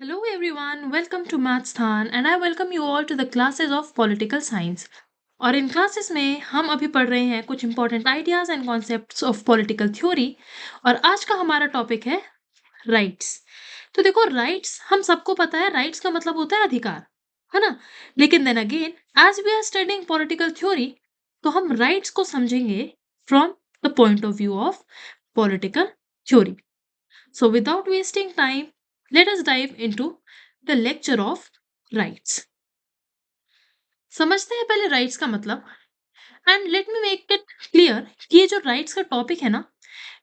Hello everyone, welcome to Mathsthan and I welcome you all to the classes of Political Science. और इन classes में हम अभी पढ़ रहे हैं कुछ important ideas and concepts of political theory और आज का हमारा टॉपिक है राइट्स। तो देखो राइट्स हम सबको पता है राइट्स का मतलब होता है अधिकार, है ना? लेकिन then again as we are studying political theory तो हम राइट्स को समझेंगे from the point of view of political theory. So, without wasting time, let us dive into the lecture of rights. समझते हैं पहले राइट्स का मतलब and let me make it clear कि ये जो राइट्स का टॉपिक है ना,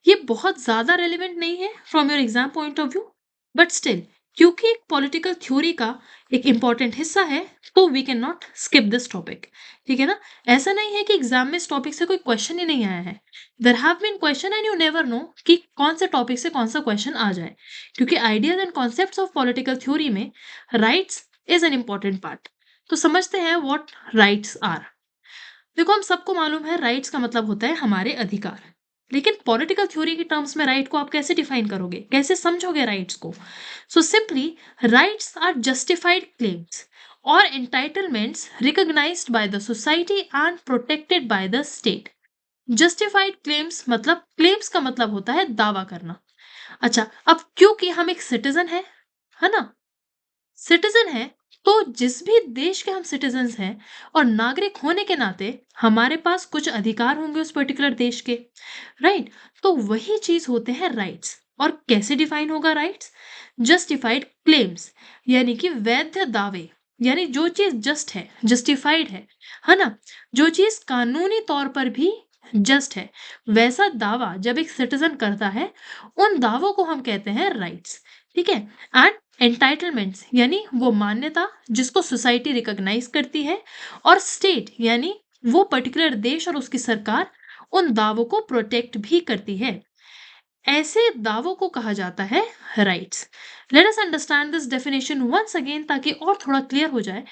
ये बहुत ज़्यादा रेलिवेंट नहीं है from your exam point of view, but still क्योंकि एक पॉलिटिकल थ्योरी का एक इम्पॉर्टेंट हिस्सा है तो we can not skip this topic. ठीक है ना? ऐसा नहीं है कि एग्जाम में इस टॉपिक से कोई क्वेश्चन ही नहीं आया है। There have been question and you never know कि कौन से टॉपिक से कौन सा क्वेश्चन आ जाए, क्योंकि ideas and concepts of political theory में rights is an important part. तो समझते हैं व्हाट राइट्स आर। देखो हम सबको मालूम है राइट्स का मतलब होता है हमारे अधिकार, लेकिन पॉलिटिकल थ्योरी के टर्म्स में राइट को आप कैसे डिफाइन करोगे, कैसे समझोगे राइट्स को? So simply rights are justified claims और entitlements recognised by the society and protected by the state. Justified claims का मतलब होता है दावा करना। अच्छा, अब क्योंकि हम एक सिटीजन है ना, सिटीजन है, तो जिस भी देश के हम सिटीजन्स हैं और नागरिक होने के नाते हमारे पास कुछ अधिकार होंगे उस पर्टिकुलर देश के, राइट? तो वही चीज होते हैं राइट्स। और कैसे डिफाइन होगा राइट्स? जस्टिफाइड क्लेम्स यानी कि वैध दावे, यानी जो चीज जस्ट है, जस्टिफाइड है ना, जो चीज कानूनी तौर पर भी जस्ट है, वैसा दावा जब एक सिटीजन करता है, उन दावों को हम कहते हैं राइट्स। ठीक है? एंड एंटाइटलमेंट्स यानी वो मान्यता जिसको सोसाइटी रिकॉग्नाइज करती है, और स्टेट यानी वो पर्टिकुलर देश और उसकी सरकार उन दावों को प्रोटेक्ट भी करती है। ऐसे दावों को कहा जाता है rights. Let us understand this definition once again ताकि और थोड़ा क्लियर हो जाए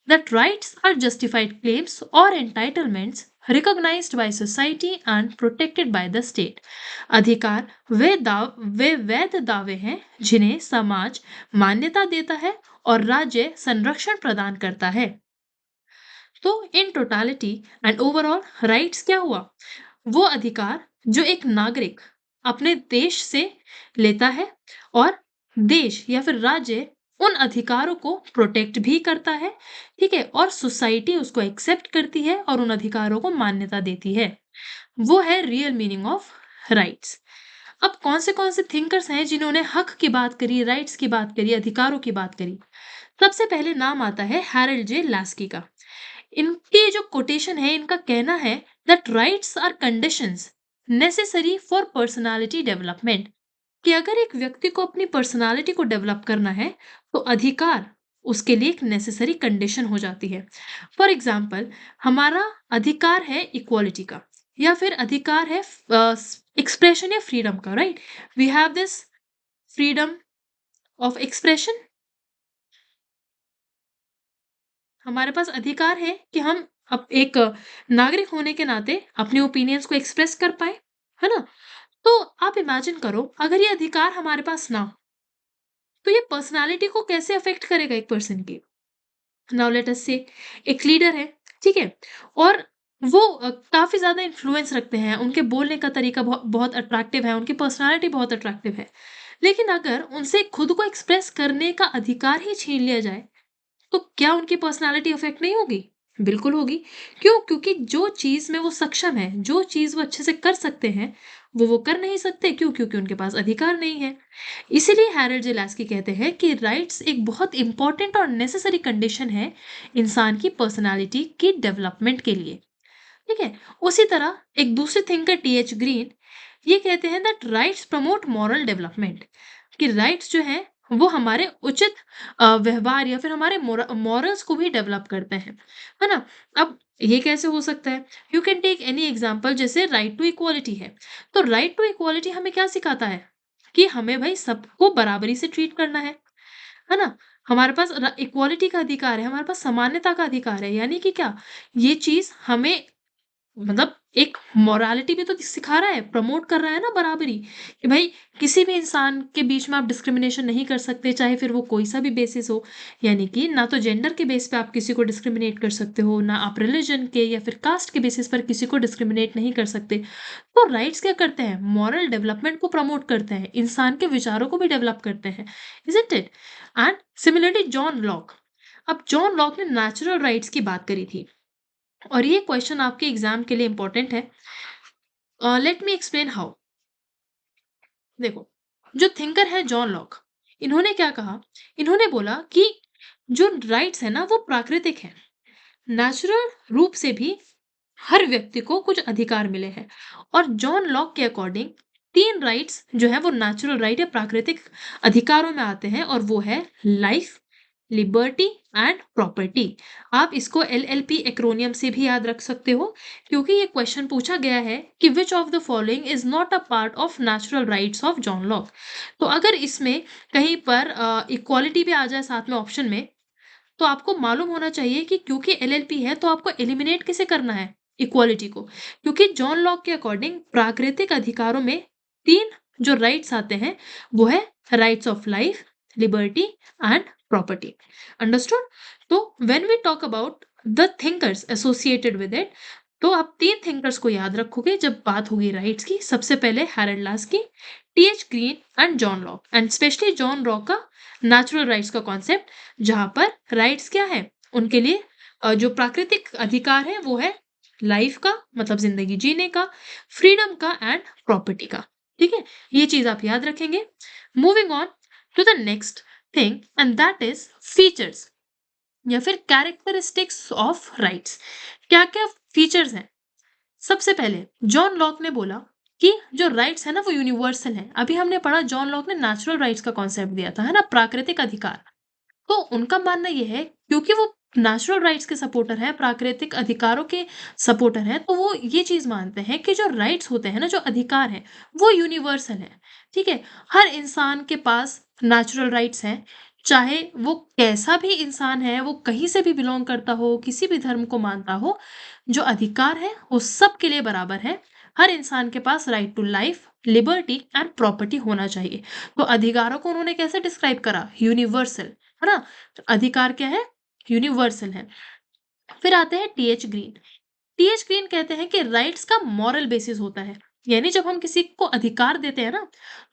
that rights are justified claims और entitlements recognized by society and protected by the state। अधिकार वे वैध दावे हैं जिन्हें समाज मान्यता देता है और राज्य संरक्षण प्रदान करता है। तो इन टोटालिटी एंड ओवरऑल राइट्स क्या हुआ? वो अधिकार जो एक नागरिक अपने देश से लेता है और देश या फिर राज्य उन अधिकारों को प्रोटेक्ट भी करता है। ठीक है? और सोसाइटी उसको एक्सेप्ट करती है और उन अधिकारों को मान्यता देती है। वो है रियल मीनिंग ऑफ राइट्स। अब कौन से थिंकर्स हैं जिन्होंने हक की बात करी, राइट्स की बात करी, अधिकारों की बात करी? सबसे पहले नाम आता है हैरल्ड जे लास्की का। इनकी जो कोटेशन है, इनका कहना है that rights are conditions necessary for personality development, कि अगर एक व्यक्ति को अपनी पर्सनालिटी को डेवलप करना है तो अधिकार उसके लिए एक नेसेसरी कंडीशन हो जाती है। फॉर एग्जाम्पल, हमारा अधिकार है इक्वालिटी का, या फिर अधिकार है एक्सप्रेशन या फ्रीडम का, right? We have this freedom of expression. हमारे पास अधिकार है कि हम अब एक नागरिक होने के नाते अपने ओपिनियंस को एक्सप्रेस कर पाए, है ना? तो आप इमेजिन करो अगर ये अधिकार हमारे पास ना हो, तो ये पर्सनालिटी को कैसे अफेक्ट करेगा एक पर्सन की? नाउ लेट अस से एक लीडर है, ठीक है? और वो काफ़ी ज़्यादा इन्फ्लुएंस रखते हैं, उनके बोलने का तरीका बहुत अट्रैक्टिव है, उनकी पर्सनैलिटी बहुत अट्रैक्टिव है। लेकिन अगर उनसे खुद को एक्सप्रेस करने का अधिकार ही छीन लिया जाए, तो क्या उनकी पर्सनैलिटी अफेक्ट नहीं होगी? बिल्कुल होगी। क्यों? क्योंकि जो चीज़ में वो सक्षम है, जो चीज़ वो अच्छे से कर सकते हैं, वो कर नहीं सकते। क्यों? क्योंकि उनके पास अधिकार नहीं है। इसीलिए हैरोल्ड जेलास्की कहते हैं कि राइट्स एक बहुत इंपॉर्टेंट और नेसेसरी कंडीशन है इंसान की पर्सनैलिटी की डेवलपमेंट के लिए। ठीक है? उसी तरह एक दूसरे थिंकर टी.एच. ग्रीन ये कहते हैं that rights promote moral development, कि राइट्स जो हैं वो हमारे उचित व्यवहार या फिर हमारे मॉरल्स को भी डेवलप करते हैं, है ना? अब ये कैसे हो सकता है? You can take any example, जैसे राइट टू इक्वालिटी है। तो राइट टू इक्वालिटी हमें क्या सिखाता है? कि हमें भाई सबको बराबरी से ट्रीट करना है ना? हमारे पास इक्वालिटी का अधिकार है, हमारे पास समानता का अधिकार है। यानी कि क्या? ये चीज हमें मतलब एक मोरालिटी भी तो सिखा रहा है, प्रमोट कर रहा है ना बराबरी, कि भाई किसी भी इंसान के बीच में आप डिस्क्रिमिनेशन नहीं कर सकते, चाहे फिर वो कोई सा भी बेसिस हो। यानी कि ना तो जेंडर के बेस पे आप किसी को डिस्क्रिमिनेट कर सकते हो, ना आप रिलीजन के या फिर कास्ट के बेसिस पर किसी को डिस्क्रिमिनेट नहीं कर सकते। तो राइट्स क्या करते हैं? मॉरल डेवलपमेंट को प्रमोट करते हैं, इंसान के विचारों को भी डेवलप करते हैं, isn't it? And similarly John Locke, अब जॉन लॉक ने नेचुरल राइट्स की बात करी थी, और ये क्वेश्चन आपके एग्जाम के लिए इंपॉर्टेंट है। Let me explain how. देखो, जो थिंकर है जॉन लॉक, इन्होंने क्या कहा? इन्होंने बोला कि जो राइट्स है ना वो प्राकृतिक है, नेचुरल रूप से भी हर व्यक्ति को कुछ अधिकार मिले हैं। और जॉन लॉक के अकॉर्डिंग तीन राइट्स जो है वो नेचुरल राइट या प्राकृतिक अधिकारों में आते हैं, और वो है लाइफ, लिबर्टी एंड प्रॉपर्टी। आप इसको एलएलपी एक्रोनियम से भी याद रख सकते हो, क्योंकि ये क्वेश्चन पूछा गया है कि which of the following is not a part of natural rights of John Locke. तो अगर इसमें कहीं पर इक्वालिटी भी आ जाए साथ में ऑप्शन में, तो आपको मालूम होना चाहिए कि क्योंकि एलएलपी है तो आपको एलिमिनेट किसे करना है? इक्वालिटी को। क्योंकि जॉन लॉक के अकॉर्डिंग प्राकृतिक अधिकारों में तीन जो राइट्स आते हैं वो है rights of life, liberty and property. Understood? तो when we talk about the thinkers associated with it, तो आप तीन थिंकर्स को याद रखोगे जब बात होगी राइट्स की। सबसे पहले Harold Laski, TH Green and John Locke, and specially John Locke का नेचुरल राइट्स का कॉन्सेप्ट, जहां पर राइट्स क्या है उनके लिए? जो प्राकृतिक अधिकार है वो है लाइफ का, मतलब जिंदगी जीने का, फ्रीडम का एंड प्रॉपर्टी का। ठीक है, ये चीज आप याद रखेंगे। Moving on to the next thing, and that is features या फिर कैरेक्टरिस्टिक्स ऑफ राइट्स। क्या क्या फीचर्स हैं? सबसे पहले जॉन लॉक ने बोला कि जो राइट्स है ना वो यूनिवर्सल है। अभी हमने पढ़ा जॉन लॉक ने नेचुरल राइट्स का कॉन्सेप्ट दिया था, है ना, प्राकृतिक अधिकार। तो उनका मानना ये है, क्योंकि वो नेचुरल राइट्स के सपोर्टर हैं, प्राकृतिक अधिकारों के सपोर्टर हैं, तो वो ये चीज मानते हैं कि जो राइट्स होते हैं ना, जो अधिकार हैं, वो यूनिवर्सल है। ठीक है, हर इंसान के पास नेचुरल राइट्स हैं, चाहे वो कैसा भी इंसान है, वो कहीं से भी बिलोंग करता हो, किसी भी धर्म को मानता हो, जो अधिकार है वो सबके लिए बराबर है। हर इंसान के पास right to life, liberty and property होना चाहिए। तो अधिकारों को उन्होंने कैसे डिस्क्राइब करा? यूनिवर्सल, है ना? तो अधिकार क्या है? यूनिवर्सल है। फिर आते हैं टीएच ग्रीन। टीएच ग्रीन कहते हैं कि राइट्स का मॉरल बेसिस होता है, यानी जब हम किसी को अधिकार देते हैं ना,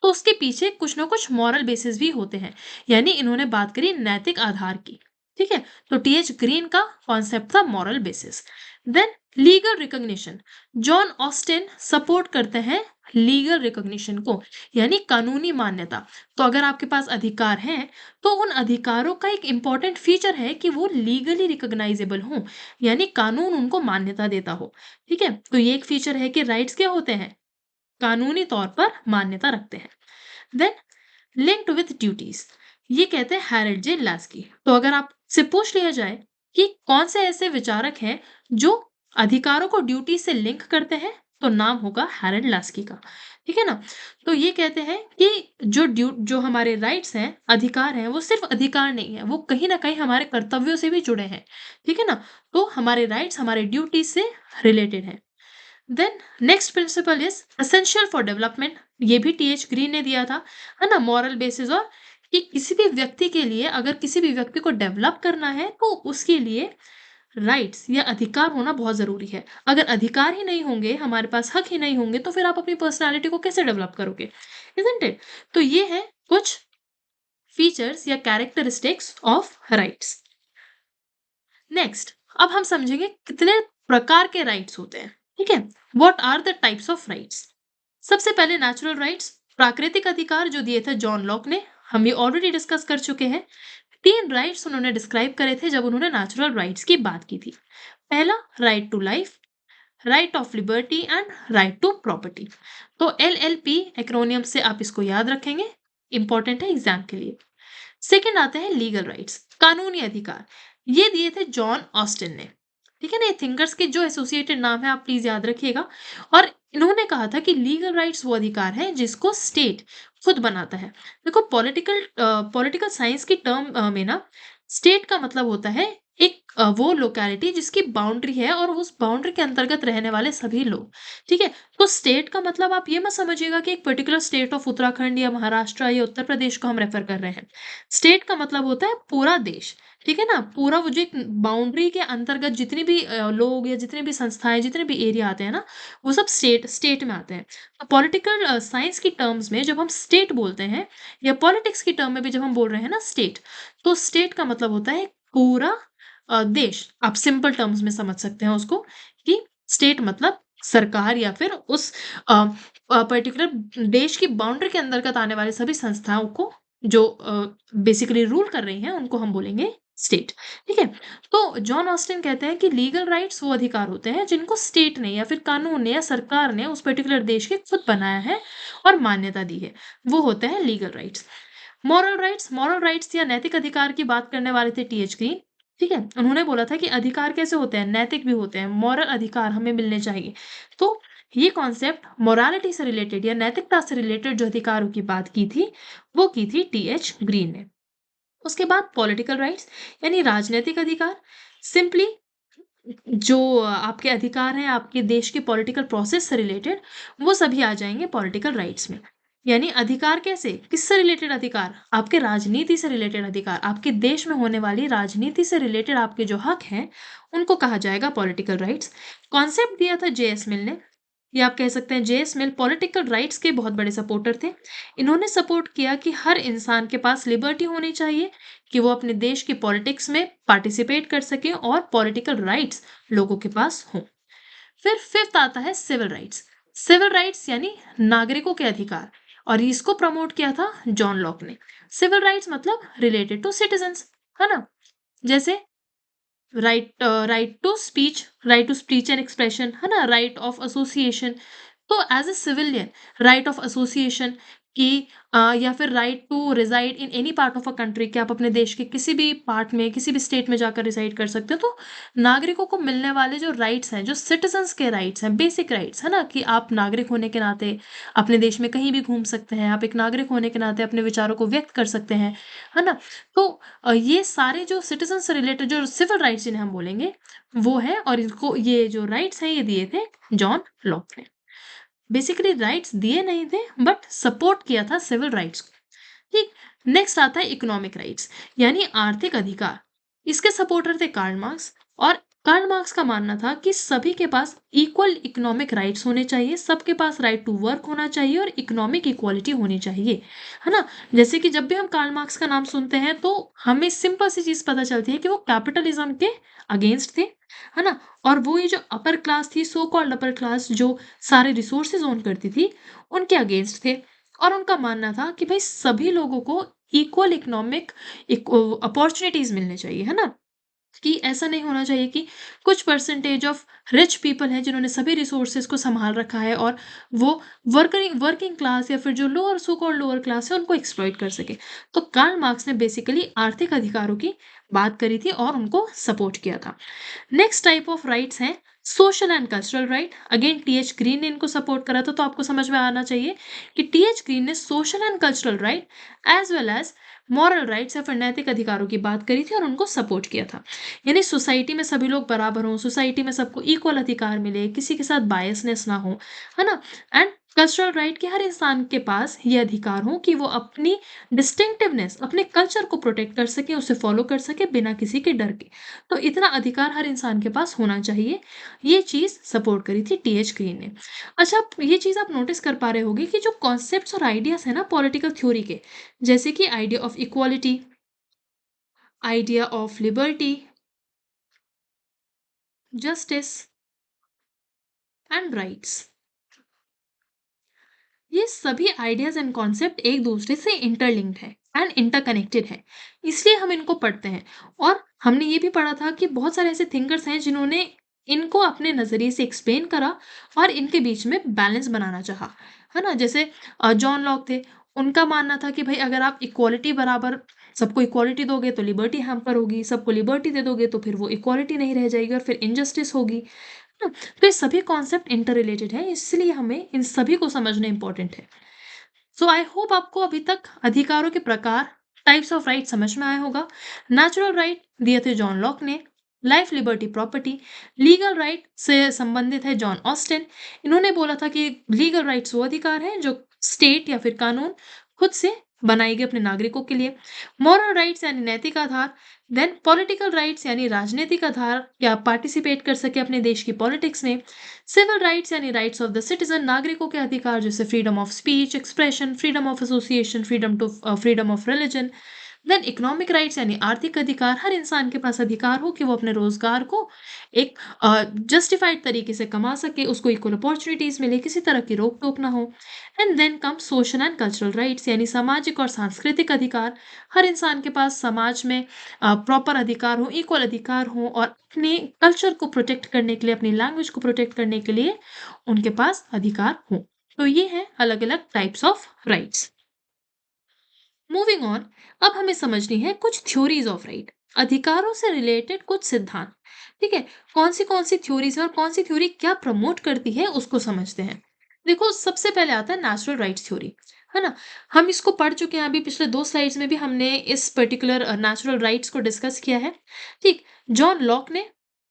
तो उसके पीछे कुछ ना कुछ मॉरल बेसिस भी होते हैं। यानी इन्होंने बात करी नैतिक आधार की। ठीक है, तो टीएच ग्रीन का कॉन्सेप्ट था moral basis. Then legal recognition, John Austin support करते हैं लीगल रिकॉग्निशन को, यानी कानूनी मान्यता। तो अगर आपके पास अधिकार हैं, तो उन अधिकारों का एक इंपॉर्टेंट फीचर है कि वो लीगली रिकॉग्नाइजेबल हों, यानी कानून उनको मान्यता देता हो। ठीक है, तो ये एक फीचर है कि राइट्स क्या होते हैं? कानूनी तौर पर मान्यता रखते हैं। देन लिंक्ड विथ ड्यूटीज, ये कहते हैं हैरल्ड जे लास्की। तो अगर आपसे पूछ लिया जाए कि कौन से ऐसे विचारक हैं जो अधिकारों को ड्यूटी से लिंक करते हैं, तो नाम होगा हैरल्ड लास्की का। ठीक है ना? तो ये कहते हैं कि जो हमारे राइट्स हैं, अधिकार हैं, वो सिर्फ अधिकार नहीं है, वो कहीं ना कहीं हमारे कर्तव्यों से भी जुड़े हैं। ठीक है ना? तो हमारे राइट्स हमारे ड्यूटी से रिलेटेड है। Then next principle is essential for development, ये भी टीएच ग्रीन ने दिया था, है ना, मॉरल बेसिस। और कि किसी भी व्यक्ति के लिए, अगर किसी भी व्यक्ति को डेवलप करना है, तो उसके लिए राइट्स या अधिकार होना बहुत जरूरी है। अगर अधिकार ही नहीं होंगे, हमारे पास हक ही नहीं होंगे, तो फिर आप अपनी पर्सनालिटी को कैसे डेवलप करोगे? Isn't it? तो ये है कुछ फीचर्स या कैरेक्टरिस्टिक्स ऑफ राइट्स। नेक्स्ट, अब हम समझेंगे कितने प्रकार के राइट्स होते हैं। ठीक है, what are the types of rights? सबसे पहले नेचुरल राइट्स, प्राकृतिक अधिकार जो दिए थे जॉन लॉक ने, हम ये ऑलरेडी डिस्कस कर चुके हैं। तीन राइट्स उन्होंने डिस्क्राइब करे थे जब उन्होंने नेचुरल राइट्स की बात की थी। पहला, right to life, right of liberty and right to property. तो एलएलपी एक्रोनियम से आप इसको याद रखेंगे, इंपॉर्टेंट है एग्जाम के लिए। सेकंड आते हैं लीगल राइट्स, कानूनी अधिकार, ये दिए थे जॉन ऑस्टिन ने। ठीक है ना, ये थिंकर्स के जो एसोसिएटेड नाम है आप प्लीज याद रखिएगा। और इन्होंने कहा था कि लीगल राइट्स वो अधिकार है जिसको स्टेट खुद बनाता है। देखो, पॉलिटिकल साइंस की टर्म में ना, स्टेट का मतलब होता है एक वो लोकेलिटी जिसकी बाउंड्री है और उस बाउंड्री के अंतर्गत रहने वाले सभी लोग, ठीक है? तो स्टेट का मतलब आप ये मत समझिएगा कि एक पर्टिकुलर स्टेट ऑफ उत्तराखंड या महाराष्ट्र या उत्तर प्रदेश को हम रेफ़र कर रहे हैं। स्टेट का मतलब होता है पूरा देश, ठीक है ना? पूरा वो जो एक बाउंड्री के अंतर्गत जितने भी लोग या जितने भी संस्थाएँ, जितने भी एरिया आते हैं ना, वो सब स्टेट स्टेट में आते हैं। तो पॉलिटिकल साइंस की टर्म्स में जब हम स्टेट बोलते हैं या पॉलिटिक्स की टर्म में भी जब हम बोल रहे हैं ना स्टेट, तो स्टेट का मतलब होता है पूरा देश। आप सिंपल टर्म्स में समझ सकते हैं उसको कि स्टेट मतलब सरकार या फिर उस पर्टिकुलर देश की बाउंड्री के अंतर्गत आने वाली सभी संस्थाओं को जो बेसिकली रूल कर रही हैं, उनको हम बोलेंगे स्टेट, ठीक है? तो जॉन ऑस्टिन कहते हैं कि लीगल राइट्स वो अधिकार होते हैं जिनको स्टेट ने या फिर कानून ने या सरकार ने उस पर्टिकुलर देश के खुद बनाया है और मान्यता दी है। वो होते हैं लीगल राइट्स। मॉरल राइट्स या नैतिक अधिकार की बात करने वाले थे टीएच ग्रीन, ठीक है? उन्होंने बोला था कि अधिकार कैसे होते हैं, नैतिक भी होते हैं, मॉरल अधिकार हमें मिलने चाहिए। तो ये कॉन्सेप्ट मोरालिटी से रिलेटेड या नैतिकता से रिलेटेड जो अधिकारों की बात की थी, वो की थी टीएच ग्रीन ने। उसके बाद पॉलिटिकल राइट्स यानी राजनैतिक अधिकार, सिंपली जो आपके अधिकार हैं आपके देश के पॉलिटिकल प्रोसेस से रिलेटेड, वो सभी आ जाएँगे पॉलिटिकल राइट्स में। यानी अधिकार कैसे? किससे रिलेटेड अधिकार? आपके राजनीति से रिलेटेड अधिकार, आपके देश में होने वाली राजनीति से रिलेटेड आपके जो हक हैं, उनको कहा जाएगा पॉलिटिकल राइट्स। कॉन्सेप्ट दिया था जेएस मिल ने, या आप कह सकते हैं जेएस मिल पॉलिटिकल राइट्स के बहुत बड़े सपोर्टर थे। इन्होंने सपोर्ट किया कि हर इंसान के पास लिबर्टी होनी चाहिए कि वो अपने देश की पॉलिटिक्स में पार्टिसिपेट कर सकें और पॉलिटिकल राइट्स लोगों के पास हों। फिर फिफ्थ आता है सिविल राइट्स। सिविल राइट्स यानी नागरिकों के अधिकार, और इसको प्रमोट किया था जॉन लॉक ने। सिविल राइट्स मतलब रिलेटेड टू सिटीजन्स, है ना? जैसे right to speech and expression, है ना? Right of association. तो as a civilian right of association की या फिर right to reside in any part of a country, कि आप अपने देश के किसी भी पार्ट में किसी भी स्टेट में जाकर रिसाइड कर सकते हो। तो नागरिकों को मिलने वाले जो राइट्स हैं, जो सिटीजन्स के राइट्स हैं, बेसिक राइट्स, है ना? कि आप नागरिक होने के नाते अपने देश में कहीं भी घूम सकते हैं, आप एक नागरिक होने के नाते अपने विचारों को व्यक्त कर सकते हैं, है ना? तो ये सारे जो सिटीजन से रिलेटेड जो सिविल राइट्स जिन्हें हम बोलेंगे, वो है, और इनको ये जो राइट्स हैं ये दिए थे जॉन लॉक ने। बेसिकली राइट्स दिए नहीं थे बट सपोर्ट किया था सिविल राइट्स को। ठीक। नेक्स्ट आता है इकोनॉमिक राइट्स यानी आर्थिक अधिकार। इसके सपोर्टर थे कार्ल मार्क्स, और कार्ल मार्क्स का मानना था कि सभी के पास इक्वल इकोनॉमिक राइट्स होने चाहिए, सबके पास राइट टू वर्क होना चाहिए और इकोनॉमिक इक्वालिटी होनी चाहिए, है ना? जैसे कि जब भी हम कार्ल मार्क्स का नाम सुनते हैं तो हमें सिंपल सी चीज पता चलती है कि वो कैपिटलिज्म के अगेंस्ट थे, है ना? और वो ये जो अपर क्लास थी, सो कॉल्ड अपर क्लास, जो सारे रिसोर्सेज ओन करती थी, उनके अगेंस्ट थे। और उनका मानना था कि भाई सभी लोगों को इक्वल इकोनॉमिक अपॉर्चुनिटीज मिलने चाहिए, है ना? कि ऐसा नहीं होना चाहिए कि कुछ परसेंटेज ऑफ रिच पीपल हैं जिन्होंने सभी रिसोर्सेज को संभाल रखा है और वो वर्किंग वर्किंग क्लास या फिर जो lower so called lower class है उनको एक्सप्लॉइट कर सके। तो कार्ल मार्क्स ने बेसिकली आर्थिक अधिकारों की बात करी थी और उनको सपोर्ट किया था। नेक्स्ट टाइप ऑफ राइट्स हैं social and cultural right. Again TH Green ने इनको सपोर्ट करा था, तो आपको समझ में आना चाहिए कि टीएच ग्रीन ने social and cultural right as well as moral rights या फिर नैतिक अधिकारों की बात करी थी और उनको सपोर्ट किया था। यानी सोसाइटी में सभी लोग बराबर हों, सोसाइटी में सबको इक्वल अधिकार मिले, किसी के साथ बायसनेस ना हो, है ना? एंड कल्चरल राइट कि हर इंसान के पास ये अधिकार हो कि वो अपनी डिस्टिंक्टिवनेस, अपने कल्चर को प्रोटेक्ट कर सके, उसे फॉलो कर सके बिना किसी के डर के। तो इतना अधिकार हर इंसान के पास होना चाहिए। ये चीज़ सपोर्ट करी थी टीएच ग्रीन ने। अच्छा, ये चीज़ आप नोटिस कर पा रहे होंगे कि जो कॉन्सेप्ट्स और आइडियाज़ हैं ना पॉलिटिकल थ्योरी के, जैसे कि idea of equality, idea of liberty, justice and rights, ये सभी आइडियाज एंड कॉन्सेप्ट एक दूसरे से इंटरलिंक्ड है एंड इंटरकनेक्टेड है, इसलिए हम इनको पढ़ते हैं। और हमने ये भी पढ़ा था कि बहुत सारे ऐसे थिंकर्स हैं जिन्होंने इनको अपने नज़रिए से एक्सप्लेन करा और इनके बीच में बैलेंस बनाना चाहा, है ना? जैसे जॉन लॉक थे, उनका मानना था कि भाई अगर आप इक्वालिटी बराबर सबको इक्वालिटी दोगे तो लिबर्टी हैम्पर होगी, सबको लिबर्टी दे दोगे तो फिर वो इक्वालिटी नहीं रह जाएगी और फिर इनजस्टिस होगी, ना? तो ये सभी कॉन्सेप्ट इंटर रिलेटेड है, इसलिए हमें इन सभी को समझना इंपॉर्टेंट है। सो आई होप आपको अभी तक अधिकारों के प्रकार, टाइप्स ऑफ राइट समझ में आया होगा। नेचुरल राइट दिए थे जॉन लॉक ने, life, liberty, property. Legal right से संबंधित है जॉन ऑस्टिन। इन्होंने बोला था कि लीगल राइट्स वो अधिकार हैं जो स्टेट या फिर कानून खुद से बनाई गई अपने नागरिकों के लिए। मॉरल राइट्स यानी नैतिक आधार। देन पॉलिटिकल राइट्स यानी राजनीतिक आधार, या पार्टिसिपेट कर सके अपने देश की पॉलिटिक्स में। सिविल राइट्स यानी राइट्स ऑफ द सिटीजन, नागरिकों के अधिकार जैसे freedom of speech, expression, freedom of association, freedom of religion. Then economic rights यानी आर्थिक अधिकार, हर इंसान के पास अधिकार हो कि वो अपने रोजगार को एक जस्टिफाइड तरीके से कमा सके, उसको इक्वल अपॉर्चुनिटीज मिले, किसी तरह की रोक टोक ना हो। And then come social and cultural rights यानी सामाजिक और सांस्कृतिक अधिकार, हर इंसान के पास समाज में प्रॉपर अधिकार हो, इक्वल अधिकार हो, और अपने कल्चर को प्रोटेक्ट करने के लिए, अपनी लैंग्वेज को प्रोटेक्ट करने के लिए उनके पास अधिकार हो। तो ये है अलग अलग types of rights. Moving on, अब हमें समझनी है कुछ थ्योरीज ऑफ राइट, अधिकारों से रिलेटेड कुछ सिद्धांत। ठीक है, कौन सी थ्योरीज है और कौन सी थ्योरी क्या प्रमोट करती है उसको समझते हैं। देखो, सबसे पहले आता है नेचुरल राइट्स थ्योरी, है ना। हम इसको पढ़ चुके हैं, अभी पिछले 2 स्लाइड्स में भी हमने इस पर्टिकुलर नेचुरल राइट्स को डिस्कस किया है। ठीक, जॉन लॉक ने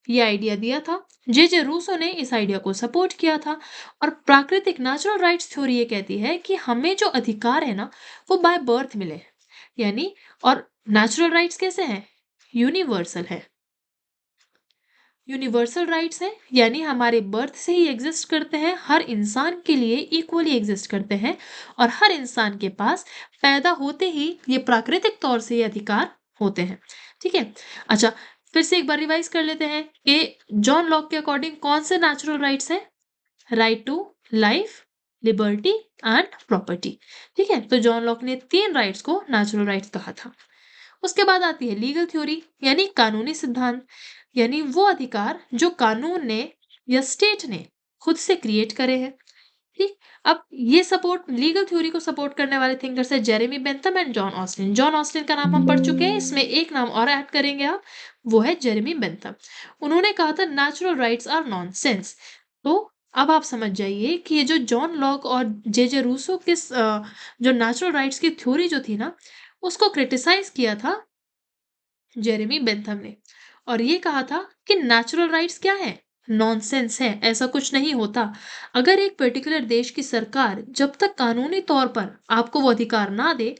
ये आइडिया दिया था, जे रूसो ने इस आइडिया को सपोर्ट किया था। और प्राकृतिक नेचुरल राइट्स थ्योरी ये कहती है कि हमें जो अधिकार है ना, वो बाय बर्थ मिले हैं। यानी, और नेचुरल राइट्स कैसे हैं? यूनिवर्सल है। यूनिवर्सल राइट्स हैं यानी हमारे बर्थ से ही एग्जिस्ट करते हैं, हर इंसान के लिए इक्वली एग्जिस्ट करते हैं, और हर इंसान के पास पैदा होते ही ये प्राकृतिक तौर से ये अधिकार होते हैं। ठीक है, अच्छा, फिर से एक बार रिवाइज कर लेते हैं कि जॉन लॉक के अकॉर्डिंग कौन से नेचुरल राइट्स हैं? Right to life, liberty and property. ठीक है, तो जॉन लॉक ने 3 राइट्स को नेचुरल राइट्स कहा था। उसके बाद आती है लीगल थ्योरी यानी कानूनी सिद्धांत, यानी वो अधिकार जो कानून ने या स्टेट ने खुद से क्रिएट करे हैं। ठीक, अब ये सपोर्ट, लीगल थ्योरी को सपोर्ट करने वाले थिंकर्स है Jeremy Bentham and John Austin. John Austin का नाम हम पढ़ चुके हैं, इसमें एक नाम और ऐड करेंगे आप, वो है जेरेमी बेंथम। उन्होंने कहा था नेचुरल राइट्स आर नॉनसेंस। तो अब आप समझ जाइए कि ये जो जॉन लॉक और जे रूसो के जो नेचुरल राइट्स की थ्योरी जो थी ना, उसको क्रिटिसाइज किया था जेरेमी बेंथम ने, और ये कहा था कि नेचुरल राइट्स क्या है? नॉनसेंस है, ऐसा कुछ नहीं होता। अगर एक पर्टिकुलर देश की सरकार जब तक कानूनी तौर पर आपको वो अधिकार ना दे,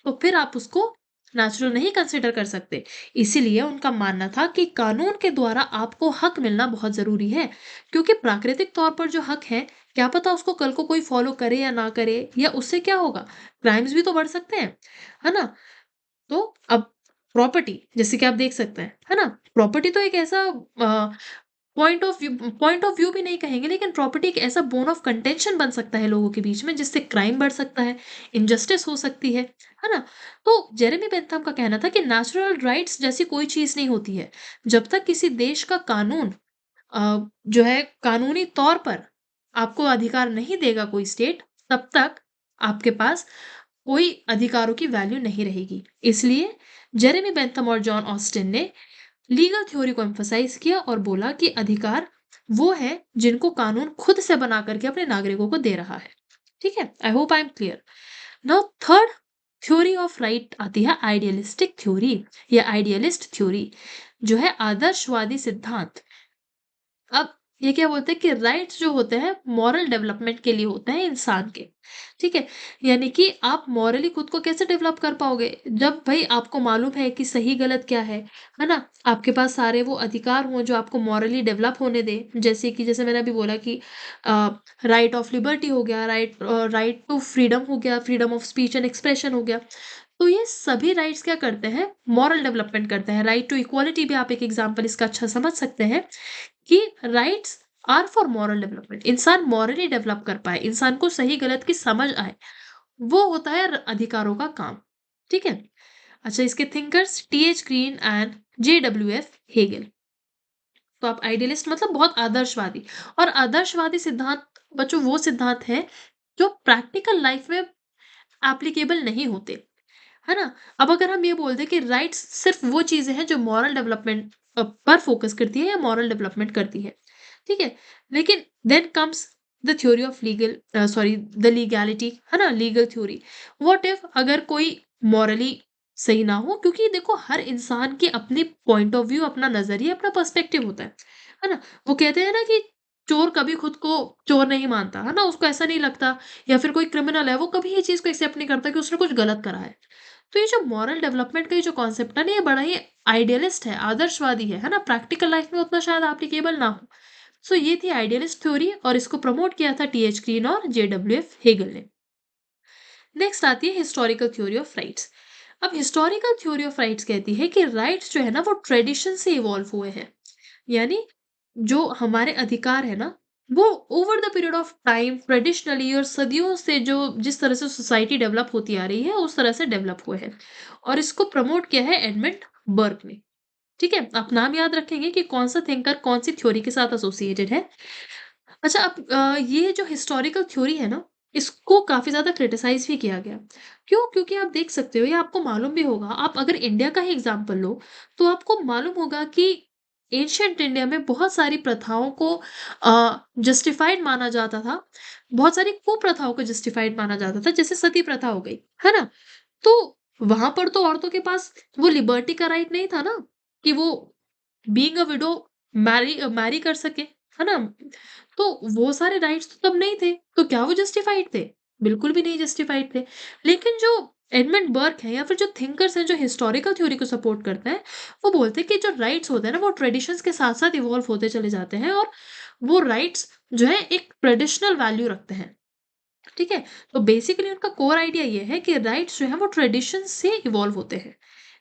तो फिर आप उसको नेचुरल नहीं कंसिडर कर सकते। इसीलिए उनका मानना था कि कानून के द्वारा आपको हक मिलना बहुत जरूरी है, क्योंकि प्राकृतिक तौर पर जो हक है, क्या पता उसको कल को कोई फॉलो करे या ना करे, या उससे क्या होगा, क्राइम्स भी तो बढ़ सकते हैं, है ना। तो अब प्रॉपर्टी, जैसे कि आप देख सकते हैं, है ना, प्रॉपर्टी तो एक ऐसा पॉइंट ऑफ व्यू भी नहीं कहेंगे, लेकिन प्रॉपर्टी एक ऐसा बोन ऑफ कंटेंशन बन सकता है लोगों के बीच में, जिससे क्राइम बढ़ सकता है, इनजस्टिस हो सकती है ना। तो जेरेमी बेंथम का कहना था कि नेचुरल राइट्स जैसी कोई चीज नहीं होती है। जब तक किसी देश का कानून जो है कानूनी तौर पर आपको अधिकार नहीं देगा कोई स्टेट, तब तक आपके पास कोई अधिकारों की वैल्यू नहीं रहेगी। इसलिए जेरेमी बेंथम और जॉन ऑस्टिन ने लीगल थ्योरी को एम्फसाइज किया और बोला कि अधिकार वो है जिनको कानून खुद से बना करके अपने नागरिकों को दे रहा है। ठीक है, I hope I am clear. Now third theory of right आती है आइडियलिस्टिक थ्योरी या आइडियलिस्ट थ्योरी, जो है आदर्शवादी सिद्धांत। अब ये क्या बोलते हैं कि राइट्स जो होते हैं मॉरल डेवलपमेंट के लिए होते हैं इंसान के। ठीक है, यानी कि आप मॉरली खुद को कैसे डेवलप कर पाओगे, जब भाई आपको मालूम है कि सही गलत क्या है ना। आपके पास सारे वो अधिकार हों जो आपको मॉरली डेवलप होने दे, जैसे कि जैसे मैंने अभी बोला कि राइट ऑफ लिबर्टी हो गया, राइट टू फ्रीडम हो गया, freedom of speech and expression हो गया। तो ये सभी राइट्स क्या करते हैं? मॉरल डेवलपमेंट करते हैं। राइट टू इक्वालिटी भी आप एक एग्जाम्पल इसका अच्छा समझ सकते हैं कि rights are for moral development. इंसान मॉरली डेवलप कर पाए, इंसान को सही गलत की समझ आए, वो होता है अधिकारों का काम। ठीक है, अच्छा, इसके thinkers T H Green and J W F Hegel. तो आप आइडियलिस्ट मतलब बहुत आदर्शवादी, और आदर्शवादी सिद्धांत बच्चों वो सिद्धांत है जो प्रैक्टिकल लाइफ में एप्लीकेबल नहीं होते, है ना। अब अगर हम ये बोल दें कि राइट्स सिर्फ वो चीजें हैं जो मॉरल डेवलपमेंट पर फोकस करती है या मॉरल डेवलपमेंट करती है, ठीक है, लेकिन then comes the theory of legal the legality, है ना, लीगल थ्योरी। व्हाट इफ अगर कोई मॉरली सही ना हो, क्योंकि देखो हर इंसान की अपनी पॉइंट ऑफ व्यू, अपना नज़रिया, अपना पर्सपेक्टिव होता है ना? वो कहते हैं ना कि चोर कभी खुद को चोर नहीं मानता, है ना? उसको ऐसा नहीं लगता, या फिर कोई क्रिमिनल है, वो कभी ये चीज़ को एक्सेप्ट नहीं करता कि उसने कुछ गलत करा है। तो ये जो मॉरल डेवलपमेंट का ये जो कॉन्सेप्ट है ना, ये बड़ा ही आइडियलिस्ट है, आदर्शवादी है ना? प्रैक्टिकल लाइफ में उतना शायद एप्लीकेबल ना हो। सो ये थी आइडियलिस्ट थ्योरी, और इसको प्रमोट किया था टीएच ग्रीन और जेडब्ल्यूएफ हेगल ने। नेक्स्ट आती है हिस्टोरिकल थ्योरी ऑफ राइट्स। अब हिस्टोरिकल थ्योरी ऑफ राइट्स कहती है कि राइट्स जो है ना, वो ट्रेडिशन से इवॉल्व हुए हैं। यानी जो हमारे अधिकार है ना, वो over the period of time traditionally और सदियों से, जो जिस तरह से सोसाइटी डेवलप होती आ रही है, उस तरह से डेवलप हुए हैं। और इसको प्रमोट किया है एडमंड बर्क ने। ठीक है, आप नाम याद रखेंगे कि कौन सा थिंकर कौन सी थ्योरी के साथ एसोसिएटेड है। अच्छा, अब ये जो हिस्टोरिकल थ्योरी है ना, इसको काफ़ी ज़्यादा क्रिटिसाइज़ भी किया गया। क्यों? क्योंकि आप देख सकते हो, या आपको मालूम भी होगा, आप अगर इंडिया का ही एग्ज़ाम्पल लो, तो आपको मालूम होगा कि एंशिएंट इंडिया में बहुत सारी प्रथाओं को जस्टिफाइड माना जाता था। बहुत सारी कुप्रथाओं को जस्टिफाइड माना जाता था, जैसे सती प्रथा हो गई, है ना? तो वहाँ पर तो औरतों के पास वो लिबर्टी का राइट नहीं था ना, कि वो बीइंग अ विडो मैरी कर सके, है ना? तो वो सारे राइट्स तो तब नहीं थे, तो क्या वो जस्टिफाइड थे? बिल्कुल भी नहीं जस्टिफाइड थे। लेकिन जो एडमंड बर्क हैं, या फिर जो थिंकर्स हैं, जो हिस्टोरिकल थ्योरी को सपोर्ट करते हैं, वो बोलते हैं कि जो राइट्स होते हैं ना, वो ट्रेडिशंस के साथ-साथ इवॉल्व होते चले जाते हैं, और वो राइट्स जो है एक ट्रेडिशनल वैल्यू रखते हैं। ठीक है? तो बेसिकली उनका कोर आइडिया ये है कि राइट्स जो है वो ट्रेडिशन से इवॉल्व होते हैं।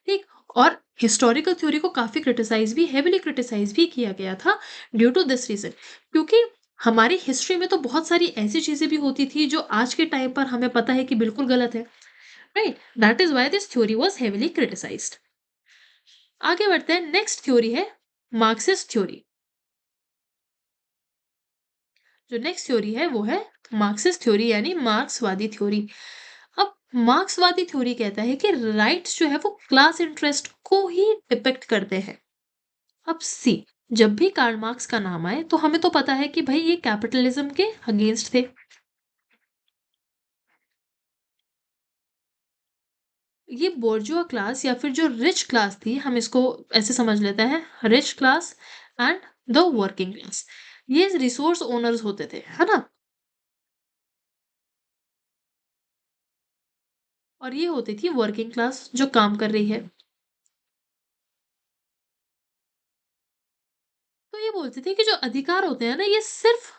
ठीक? और हिस्टोरिकल थ्योरी को काफ़ी क्रिटिसाइज़ भी, हेवीली क्रिटिसाइज़ भी किया गया था ड्यू टू दिस रीज़न, क्योंकि हमारी हिस्ट्री में तो बहुत सारी ऐसी चीज़ें भी होती थी जो आज के टाइम पर हमें पता है कि बिल्कुल गलत है। Right? That is why this theory was heavily criticised. आगे बढ़ते हैं, नेक्स्ट थ्योरी है मार्क्सिस्ट थ्योरी। जो नेक्स्ट थ्योरी है वो है मार्क्सिस्ट थ्योरी, यानी मार्क्सवादी थ्योरी। अब मार्क्सवादी थ्योरी कहता है कि राइट्स जो है वो क्लास इंटरेस्ट को ही डिपिक्ट करते हैं। अब सी, जब भी कार्ल मार्क्स का नाम आए, तो हमें तो पता है कि भाई ये कैपिटलिज्म के अगेंस्ट थे। ये बोर्जुआ क्लास, या फिर जो रिच क्लास थी, हम इसको ऐसे समझ लेते हैं, rich class and the working class, ये रिसोर्स ओनर्स होते थे, है ना? और ये होती थी वर्किंग क्लास, जो काम कर रही है। तो ये बोलते थे कि जो अधिकार होते हैं ना, ये सिर्फ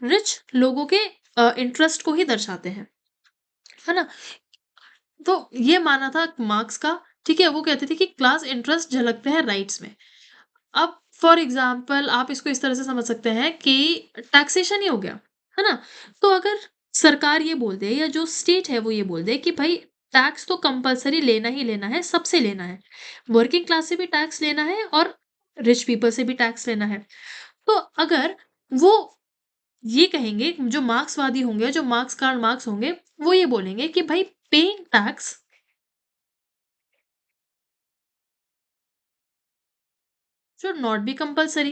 रिच लोगों के इंटरेस्ट को ही दर्शाते हैं, है ना? तो ये माना था मार्क्स का। ठीक है, वो कहते थे कि क्लास इंटरेस्ट झलकते हैं राइट्स में। अब फॉर एग्जाम्पल आप इसको इस तरह से समझ सकते हैं कि टैक्सेशन ही हो गया, है ना? तो अगर सरकार ये बोल दे, या जो स्टेट है वो ये बोल दे कि भाई टैक्स तो कंपल्सरी लेना ही लेना है, सबसे लेना है, वर्किंग क्लास से भी टैक्स लेना है, और रिच पीपल से भी टैक्स लेना है। तो अगर वो ये कहेंगे, जो मार्क्सवादी होंगे, जो मार्क्स कार्ल मार्क्स होंगे, वो ये बोलेंगे कि भाई paying tax should not be compulsory.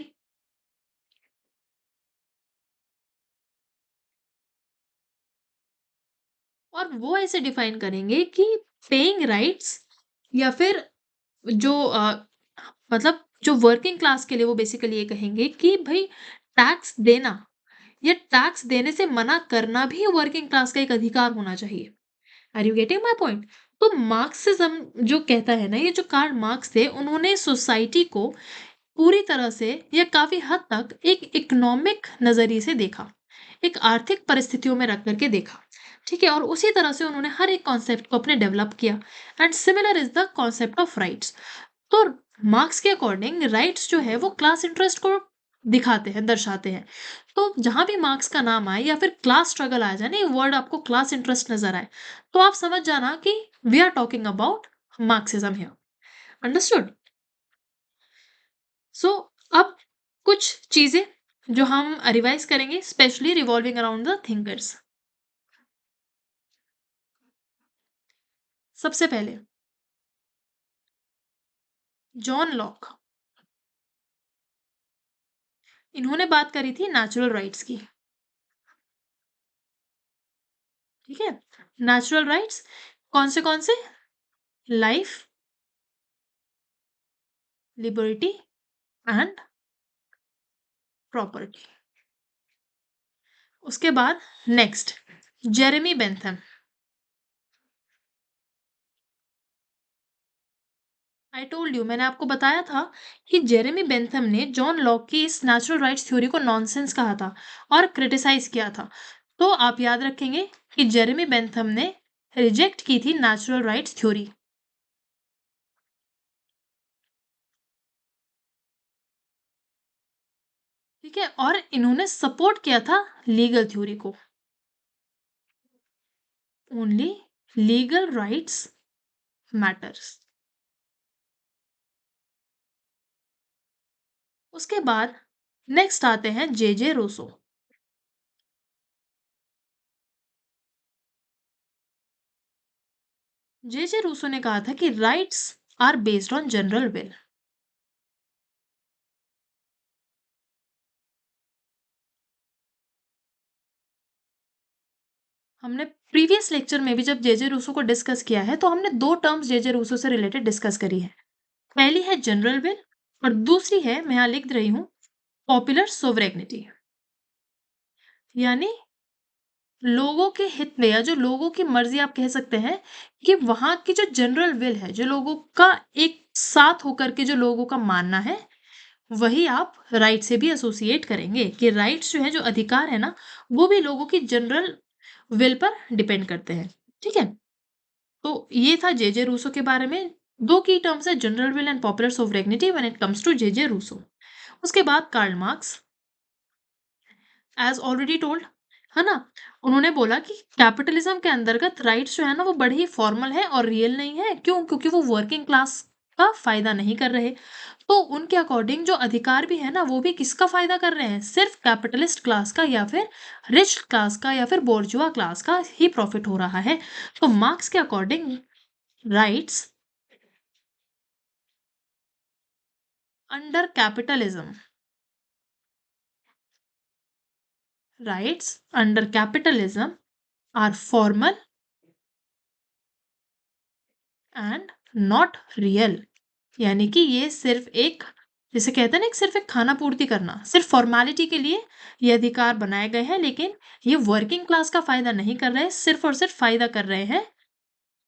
और वो ऐसे डिफाइन करेंगे कि पेइंग राइट्स, या फिर जो मतलब जो वर्किंग क्लास के लिए, वो बेसिकली ये कहेंगे कि भाई टैक्स देना या टैक्स देने से मना करना भी वर्किंग क्लास का एक अधिकार होना चाहिए। Are you getting my point? तो मार्क्सिज्म जो कहता है ना, ये जो कार्ल मार्क्स थे, उन्होंने सोसाइटी को पूरी तरह से या काफी हद तक एक इकोनॉमिक नजरिए से देखा, एक आर्थिक परिस्थितियों में रख करके देखा। ठीक है, और उसी तरह से उन्होंने हर एक कॉन्सेप्ट को अपने डेवलप किया। And similar is the concept of rights. तो मार्क्स के अकॉर्डिंग राइट्स जो है वो क्लास इंटरेस्ट को दिखाते हैं, दर्शाते हैं। तो जहां भी मार्क्स का नाम आए, या फिर क्लास स्ट्रगल आ जाए ना, वर्ड आपको क्लास इंटरेस्ट नजर आए, तो आप समझ जाना कि we are talking about Marxism here. Understood? So अब कुछ चीजें जो हम रिवाइज करेंगे, specially revolving around the thinkers. सबसे पहले जॉन लॉक, इन्होंने बात करी थी नेचुरल राइट्स की। ठीक है, नेचुरल राइट्स कौन से लाइफ, लिबर्टी एंड प्रॉपर्टी। उसके बाद next, Jeremy Bentham. I told you, मैंने आपको बताया था कि जेरेमी बेंथम ने जॉन लॉक की इस नेचुरल राइट्स थ्योरी को नॉनसेंस कहा था और क्रिटिसाइज किया था। तो आप याद रखेंगे कि जेरेमी बेंथम ने रिजेक्ट की थी नेचुरल राइट्स थ्योरी। ठीक है, और इन्होंने सपोर्ट किया था लीगल थ्योरी को। Only legal rights matters. उसके बाद नेक्स्ट आते हैं जे जे रूसो। जे जे रूसो ने कहा था कि rights are based on general will. हमने प्रीवियस लेक्चर में भी जब जे जे रूसो को डिस्कस किया है तो हमने दो टर्म्स जे जे रूसो से रिलेटेड डिस्कस करी है। पहली है जनरल विल और दूसरी है, मैं यहां लिख रही हूं, पॉपुलर सोवरेग्निटी। यानी लोगों के हित में, या जो लोगों की मर्जी आप कह सकते हैं, कि वहां की जो जनरल विल है, जो लोगों का एक साथ होकर के जो लोगों का मानना है, वही आप राइट से भी एसोसिएट करेंगे कि राइट्स जो है, जो अधिकार है ना, वो भी लोगों की जनरल विल पर डिपेंड करते हैं। ठीक है, तो ये था जे जे रूसो के बारे में। दो की टर्म्स है, general will and popular sovereignty when it comes to J J Rousseau. उसके बाद Karl Marx, as already told, है ना, उन्होंने बोला कि कैपिटलिज्म के अंतर्गत राइट्स जो है ना, वो बड़े ही फॉर्मल है और रियल नहीं है। क्यों? क्योंकि वो वर्किंग क्लास का फायदा नहीं कर रहे। तो उनके अकॉर्डिंग जो अधिकार भी है ना, वो भी किसका फायदा कर रहे हैं? सिर्फ कैपिटलिस्ट क्लास का, या फिर रिच क्लास का, या फिर बोर्जुआ क्लास का ही प्रॉफिट हो रहा है। तो मार्क्स के according rights under capitalism, rights under capitalism are formal and not real। यानी कि ये सिर्फ एक, जिसे कहते हैं ना, सिर्फ एक खाना पूर्ति करना, सिर्फ फॉर्मेलिटी के लिए ये अधिकार बनाए गए हैं, लेकिन ये वर्किंग क्लास का फायदा नहीं कर रहे हैं, सिर्फ और सिर्फ फायदा कर रहे हैं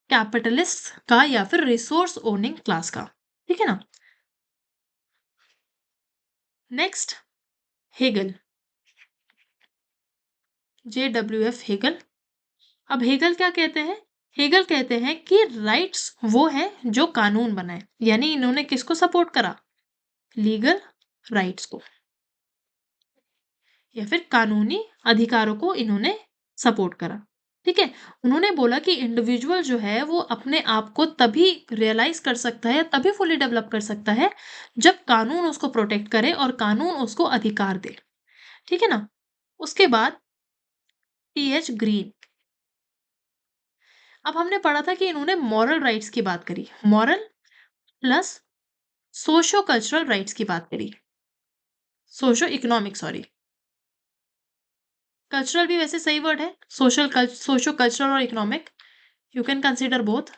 कैपिटलिस्ट का या फिर रिसोर्स ओनिंग क्लास का। ठीक है ना। Next, Hegel, JWF Hegel. अब हेगल क्या कहते हैं? हेगल कहते हैं कि राइट्स वो है जो कानून बनाए। यानी इन्होंने किसको सपोर्ट करा? लीगल राइट्स को, या फिर कानूनी अधिकारों को इन्होंने सपोर्ट करा। ठीक है, उन्होंने बोला कि इंडिविजुअल जो है वो अपने आप को तभी रियलाइज कर सकता है, तभी फुली डेवलप कर सकता है, जब कानून उसको प्रोटेक्ट करे और कानून उसको अधिकार दे। ठीक है ना। उसके बाद TH ग्रीन। अब हमने पढ़ा था कि इन्होंने मॉरल राइट्स की बात करी, moral plus socio cultural rights की बात करी, सोशो इकोनॉमिक, सॉरी, कल्चरल भी वैसे सही वर्ड है, सोशो कल्चरल और economic, you can consider both.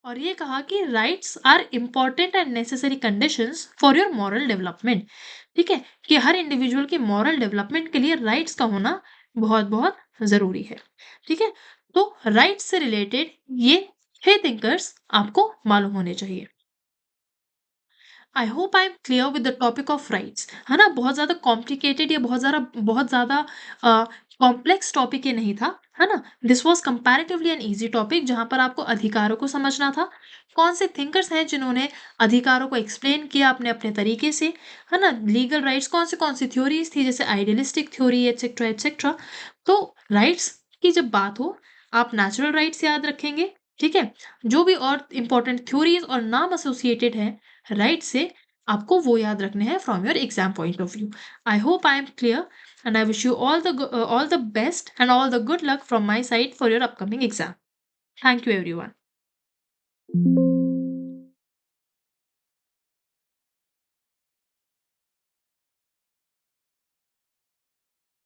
और ये कहा कि rights are important and necessary conditions for your moral development. ठीक है, कि हर इंडिविजुअल की मॉरल डेवलपमेंट के लिए राइट्स का होना बहुत बहुत जरूरी है। ठीक है, तो राइट्स से रिलेटेड ये 6 थिंकर्स आपको मालूम होने चाहिए। I hope I am clear with the topic of rights, है ना। बहुत ज़्यादा कॉम्प्लिकेटेड या बहुत ज़्यादा कॉम्प्लेक्स टॉपिक ये नहीं था, है ना। This was comparatively an easy topic, जहाँ पर आपको अधिकारों को समझना था, कौन से थिंकर्स हैं जिन्होंने अधिकारों को एक्सप्लेन किया अपने अपने तरीके से, है ना। लीगल राइट्स कौन सी थ्योरीज थी, जैसे आइडियलिस्टिक थ्योरी, एटसेट्रा एटसेट्रा। तो राइट्स की जब बात हो, आप नेचुरल राइट्स याद रखेंगे। ठीक है, जो भी और इंपॉर्टेंट थ्योरीज और नाम एसोसिएटेड है राइट से, आपको वो याद रखने हैं from your exam point of view. I hope I am clear and I wish you all the best and all the good luck from my side for your upcoming exam. Thank you everyone.